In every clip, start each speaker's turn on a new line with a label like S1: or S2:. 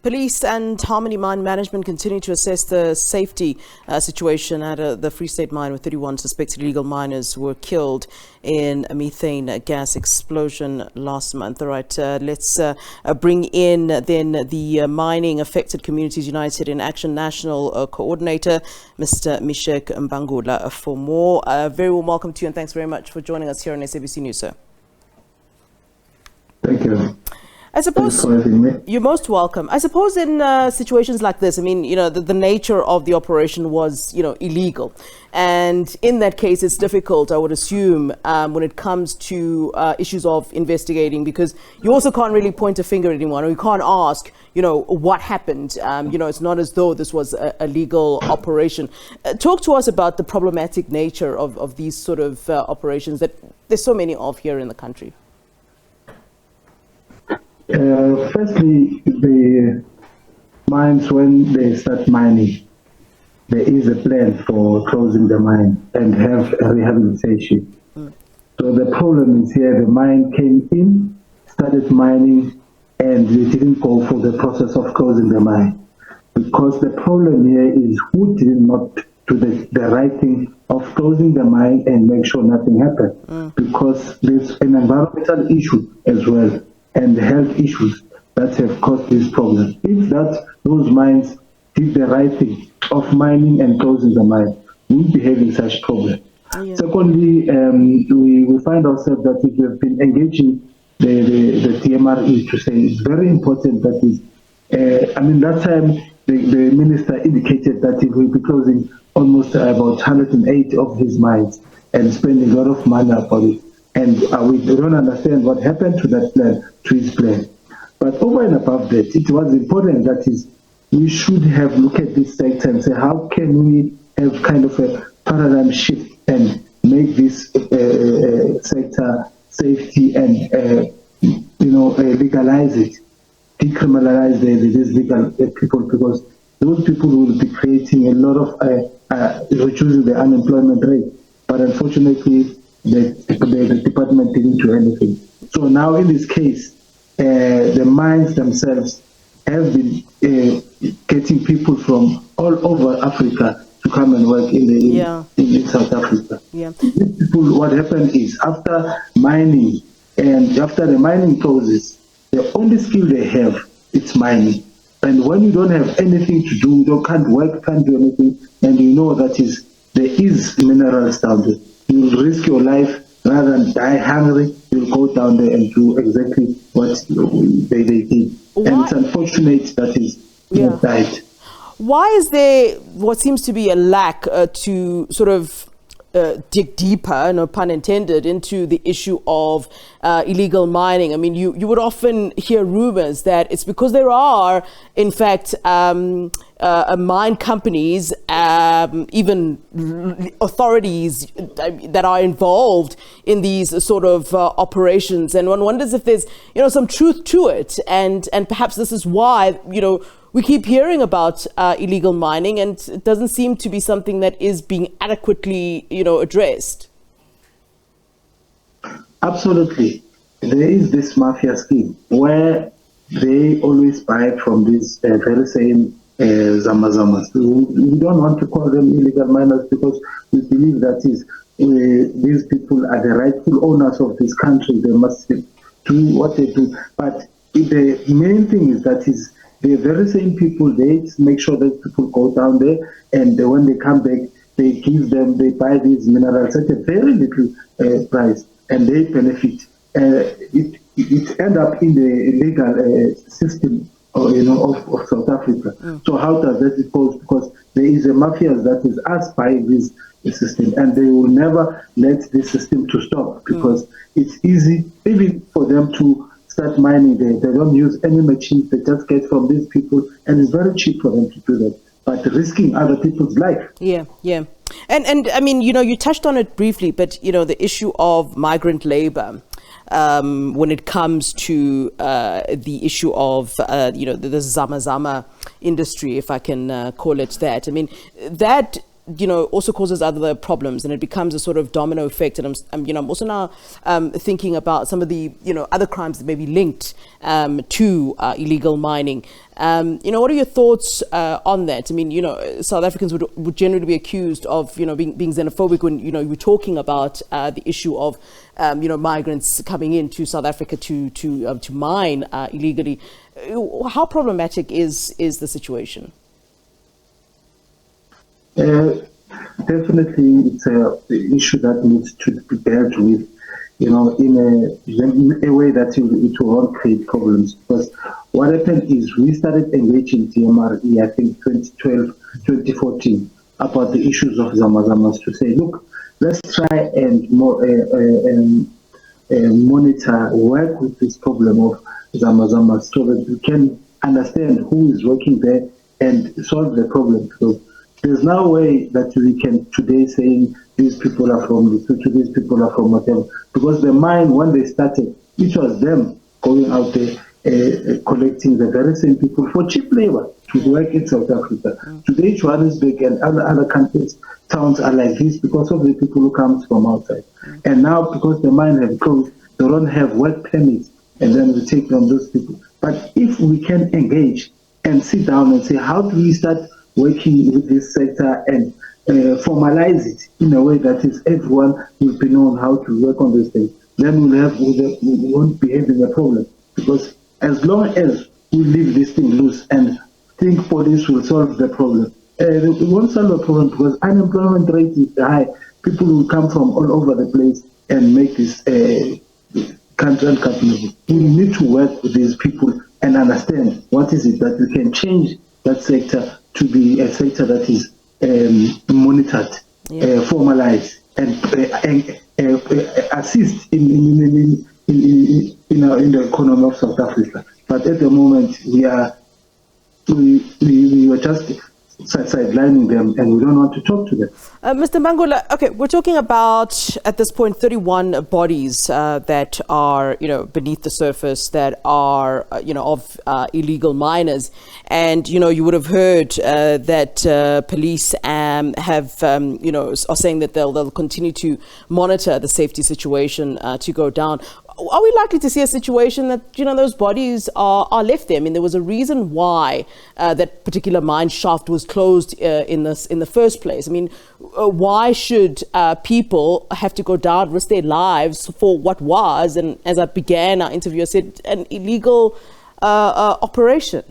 S1: Police and Harmony Mine Management continue to assess the safety situation at the Free State mine, where 31 suspected illegal miners were killed in a methane gas explosion last month. All right, let's bring in then the Mining Affected Communities United in Action National Coordinator, Mr. Meshack Mbangula, for more. Very warm welcome to you, and thanks very much for joining us here on SABC News, sir.
S2: Thank you.
S1: I suppose you're most welcome. I suppose in situations like this, I mean, you know, the nature of the operation was, you know, illegal. And in that case, it's difficult, I would assume, when it comes to issues of investigating, because you also can't really point a finger at anyone, or you can't ask, you know, what happened. You know, it's not as though this was a legal operation. Talk to us about the problematic nature of these sort of operations that there's so many of here in the country.
S2: Firstly, the mines, when they start mining, there is a plan for closing the mine and have a rehabilitation. So the problem is here, the mine came in, started mining, and they didn't go for the process of closing the mine. Because the problem here is who did not do the right thing of closing the mine and make sure nothing happened. Because there's an environmental issue as well, and health issues that have caused this problem. If those mines did the right thing of mining and closing the mine, we won't be having such problem. Yeah. Secondly, we find ourselves that if we have been engaging the TMRE to say it's very important that is, I mean, that time the minister indicated that he will be closing almost about 108 of these mines and spending a lot of money about it. And we don't understand what happened to that plan, to his plan. But over and above that, it was important that is we should have looked at this sector and say, how can we have kind of a paradigm shift and make this sector safety and legalize it, decriminalize these legal people, because those people will be creating a lot of reducing the unemployment rate. But unfortunately, the department didn't do anything. So now in this case, the mines themselves have been getting people from all over Africa to come and work in South Africa. Yeah. These people, what happened is after mining and after the mining closes, the only skill they have is mining. And when you don't have anything to do, you can't work, can't do anything, and you know that there is minerals down there. You will risk your life rather than die hungry. You'll go down there and do exactly what they did. What? And it's unfortunate that is died.
S1: Why is there what seems to be a lack to sort of dig deeper, no pun intended, into the issue of illegal mining? I mean, you would often hear rumors that it's because there are, in fact, mine companies, even authorities that are involved in these sort of operations, and one wonders if there's, you know, some truth to it, and perhaps this is why, you know, we keep hearing about illegal mining, and it doesn't seem to be something that is being adequately, you know, addressed.
S2: Absolutely. There is this mafia scheme where they always buy from these very same zamazamas. We don't want to call them illegal miners because we believe that these people are the rightful owners of this country. They must do what they do. But the main thing is that the very same people, they make sure that people go down there, and when they come back, they buy these minerals at a very little price, and they benefit. It ends up in the legal system, of South Africa. So how does that go? Because there is a mafia that is asked by this system, and they will never let this system to stop, because it's easy even for them to start mining there. They don't use any machines, they just get from these people, and it's very cheap for them to do that, but risking other people's life.
S1: Yeah. And I mean, you know, you touched on it briefly, but, you know, the issue of migrant labor, when it comes to the issue of, the Zama industry, if I can call it that. I mean, that also causes other problems, and it becomes a sort of domino effect. And I'm also now thinking about some of the, other crimes that may be linked to illegal mining. What are your thoughts on that? I mean, South Africans would generally be accused of, being xenophobic when, we're talking about the issue of, migrants coming into South Africa to mine illegally. How problematic is the situation?
S2: Definitely, it's an issue that needs to be dealt with, in a way that it won't create problems. Because what happened is we started engaging DMRE, I think 2012, 2014, about the issues of Zamazamas to say, look, let's try and monitor, work with this problem of Zamazamas so that we can understand who is working there and solve the problem. Because there's no way that we can today saying these people are from Lesotho, these people are from whatever. Because the mine, when they started, it was them going out there collecting the very same people for cheap labor to work in South Africa. Today, Johannesburg and other countries, towns are like this because of the people who come from outside. And now, because the mine have closed, they don't have work permits, and then we take on those people. But if we can engage and sit down and say, how do we start working with this sector and formalize it in a way that is everyone will be known how to work on this thing, then we won't be having a problem. Because as long as we leave this thing loose and think police will solve the problem, we won't solve the problem because unemployment rate is high. People will come from all over the place and make this country ungovernable. We need to work with these people and understand what is it that we can change that sector to be a sector that is monitored, formalized, and assist in the economy of South Africa. But at the moment, we are just sidelining them, and we don't want to talk to them.
S1: Mr. Mbangula, okay, we're talking about, at this point, 31 bodies that are, beneath the surface that are, of illegal miners. And, you would have heard that police have, are saying that they'll continue to monitor the safety situation to go down. Are we likely to see a situation that, those bodies are left there? I mean, there was a reason why that particular mine shaft was closed in the first place. I mean, why should people have to go down, risk their lives for what was, and as I began our interview, I said, an illegal operation?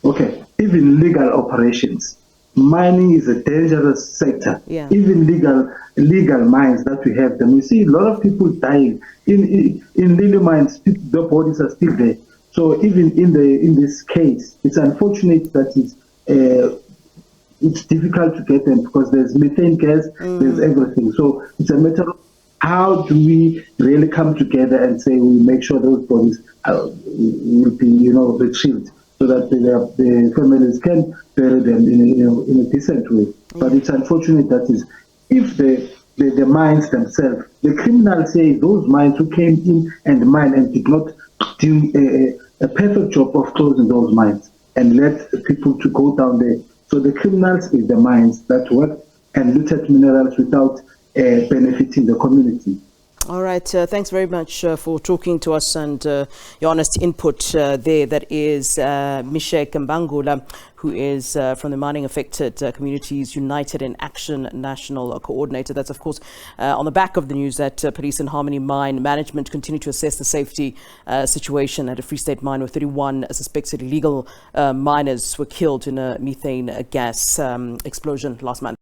S1: Okay,
S2: even legal operations. Mining is a dangerous sector.
S1: Yeah.
S2: Even legal mines that we have them. We see a lot of people dying in legal mines. The bodies are still there. So even in this case, it's unfortunate that it's difficult to get them because there's methane gas, there's everything. So it's a matter of how do we really come together and say we make sure those bodies will be retrieved, so that the families can bury them in a decent way. But it's unfortunate that is, if the mines themselves, the criminals say those mines who came in and mined and did not do a perfect job of closing those mines and let people to go down there. So the criminals is the mines that work and looted minerals without benefiting the community.
S1: All right. Thanks very much for talking to us and your honest input there. That is Meshack Mbangula, who is from the Mining Affected Communities United in Action National Coordinator. That's, of course, on the back of the news that Police and Harmony Mine Management continue to assess the safety situation at a Free State mine where 31 suspected illegal miners were killed in a methane gas explosion last month.